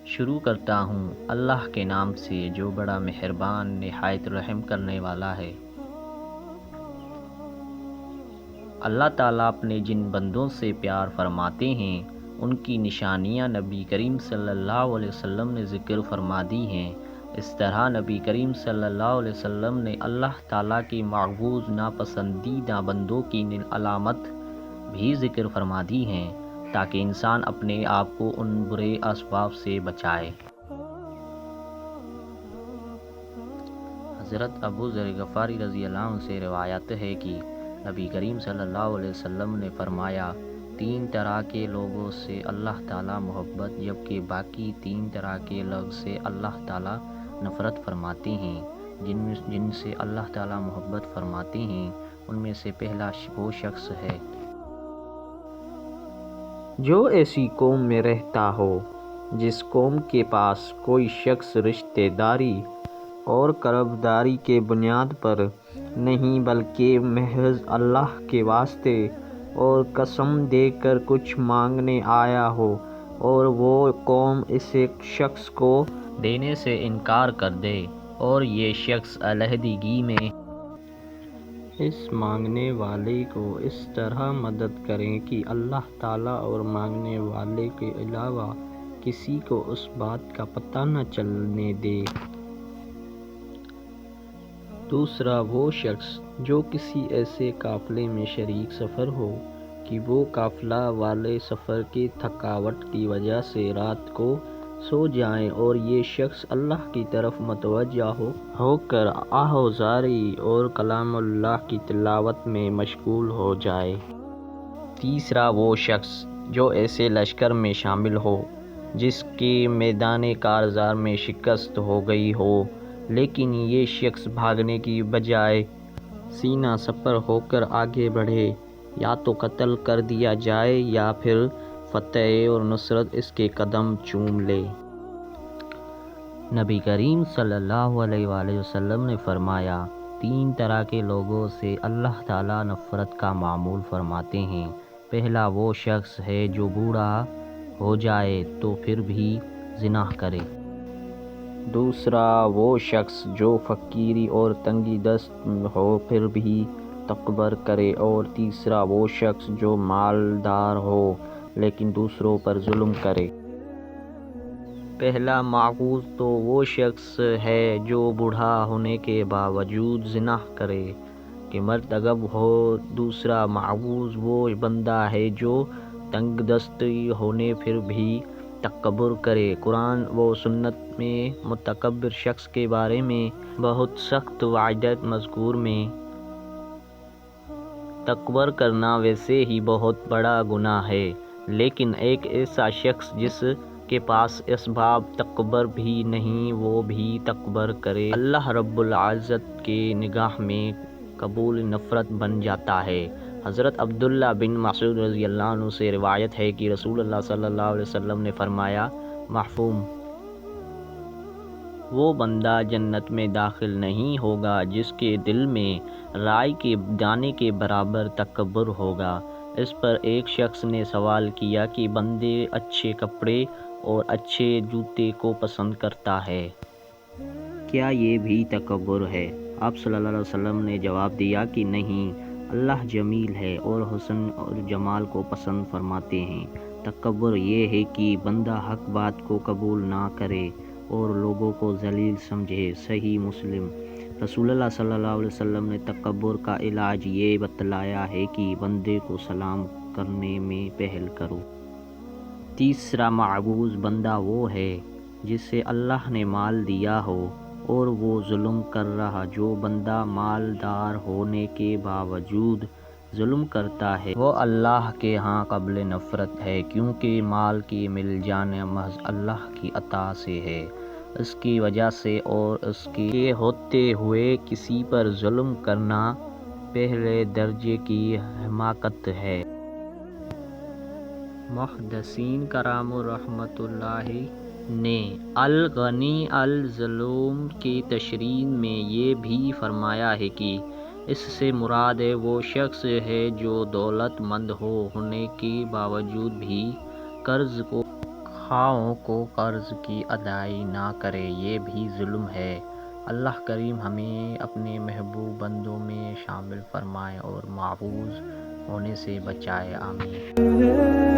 شروع کرتا ہوں اللہ کے نام سے جو بڑا مہربان نہایت رحم کرنے والا ہے۔ اللہ تعالیٰ اپنے جن بندوں سے پیار فرماتے ہیں ان کی نشانیاں نبی کریم صلی اللہ علیہ وسلم نے ذکر فرما دی ہیں۔ اس طرح نبی کریم صلی اللہ علیہ وسلم نے اللہ تعالیٰ کے محبوب ناپسندیدہ بندوں کی علامت بھی ذکر فرما دی ہیں تاکہ انسان اپنے آپ کو ان برے اسباب سے بچائے۔ حضرت ابو ذر غفاری رضی اللہ عنہ سے روایت ہے کہ نبی کریم صلی اللہ علیہ وسلم نے فرمایا، 3 طرح کے لوگوں سے اللہ تعالیٰ محبت جبکہ باقی 3 طرح کے لوگ سے اللہ تعالیٰ نفرت فرماتے ہیں۔ جن سے اللہ تعالیٰ محبت فرماتے ہیں ان میں سے پہلا وہ شخص ہے جو ایسی قوم میں رہتا ہو جس قوم کے پاس کوئی شخص رشتہ داری اور قرابداری کے بنیاد پر نہیں بلکہ محض اللہ کے واسطے اور قسم دے کر کچھ مانگنے آیا ہو اور وہ قوم اس شخص کو دینے سے انکار کر دے اور یہ شخص علیحدگی میں اس مانگنے والے کو اس طرح مدد کریں کہ اللہ تعالیٰ اور مانگنے والے کے علاوہ کسی کو اس بات کا پتہ نہ چلنے دے۔ دوسرا وہ شخص جو کسی ایسے قافلے میں شریک سفر ہو کہ وہ قافلہ والے سفر کی تھکاوٹ کی وجہ سے رات کو سو جائیں اور یہ شخص اللہ کی طرف متوجہ ہو کر آہوازاری اور کلام اللہ کی تلاوت میں مشغول ہو جائے۔ تیسرا وہ شخص جو ایسے لشکر میں شامل ہو جس کے میدان کارزار میں شکست ہو گئی ہو لیکن یہ شخص بھاگنے کی بجائے سینہ سپر ہو کر آگے بڑھے، یا تو قتل کر دیا جائے یا پھر فتح اور نصرت اس کے قدم چوم لے۔ نبی کریم صلی اللہ علیہ وآلہ وسلم نے فرمایا، 3 طرح کے لوگوں سے اللہ تعالیٰ نفرت کا معمول فرماتے ہیں۔ پہلا وہ شخص ہے جو بوڑھا ہو جائے تو پھر بھی زنا کرے۔ دوسرا وہ شخص جو فقیری اور تنگی دست ہو پھر بھی تکبر کرے، اور تیسرا وہ شخص جو مالدار ہو لیکن دوسروں پر ظلم کرے۔ پہلا ماخوذ تو وہ شخص ہے جو بوڑھا ہونے کے باوجود زنا کرے کہ مرتکب ہو۔ دوسرا ماخوذ وہ بندہ ہے جو تنگ دست ہونے پھر بھی تکبر کرے۔ قرآن و سنت میں متکبر شخص کے بارے میں بہت سخت وعیدات مذکور میں تکبر کرنا ویسے ہی بہت بڑا گناہ ہے، لیکن ایک ایسا شخص جس کے پاس اسباب تکبر بھی نہیں وہ بھی تکبر کرے، اللہ رب العزت کے نگاہ میں قبول نفرت بن جاتا ہے۔ حضرت عبداللہ بن مسعود رضی اللہ عنہ سے روایت ہے کہ رسول اللہ صلی اللہ علیہ وسلم نے فرمایا، مفہوم وہ بندہ جنت میں داخل نہیں ہوگا جس کے دل میں رائی کے دانے کے برابر تکبر ہوگا۔ اس پر ایک شخص نے سوال کیا کہ بندے اچھے کپڑے اور اچھے جوتے کو پسند کرتا ہے، کیا یہ بھی تکبر ہے؟ آپ صلی اللہ علیہ وسلم نے جواب دیا کہ نہیں، اللہ جمیل ہے اور حسن اور جمال کو پسند فرماتے ہیں۔ تکبر یہ ہے کہ بندہ حق بات کو قبول نہ کرے اور لوگوں کو ذلیل سمجھے۔ صحیح مسلم۔ رسول اللہ صلی اللہ علیہ وسلم نے تکبر کا علاج یہ بتلایا ہے کہ بندے کو سلام کرنے میں پہل کرو۔ تیسرا معبوز بندہ وہ ہے جسے اللہ نے مال دیا ہو اور وہ ظلم کر رہا۔ جو بندہ مالدار ہونے کے باوجود ظلم کرتا ہے وہ اللہ کے ہاں قابل نفرت ہے، کیونکہ مال کی مل جانا محض اللہ کی عطا سے ہے، اس کی وجہ سے اور اس کے ہوتے ہوئے کسی پر ظلم کرنا پہلے درجے کی حماقت ہے۔ محدثین کرام رحمۃ اللہ نے الغنی الظلوم کی تشریح میں یہ بھی فرمایا ہے کہ اس سے مراد وہ شخص ہے جو دولت مند ہونے کے باوجود بھی قرض کو خواہوں کو قرض کی ادائیگی نہ کرے، یہ بھی ظلم ہے۔ اللہ کریم ہمیں اپنے محبوب بندوں میں شامل فرمائے اور محفوظ ہونے سے بچائے، آمین۔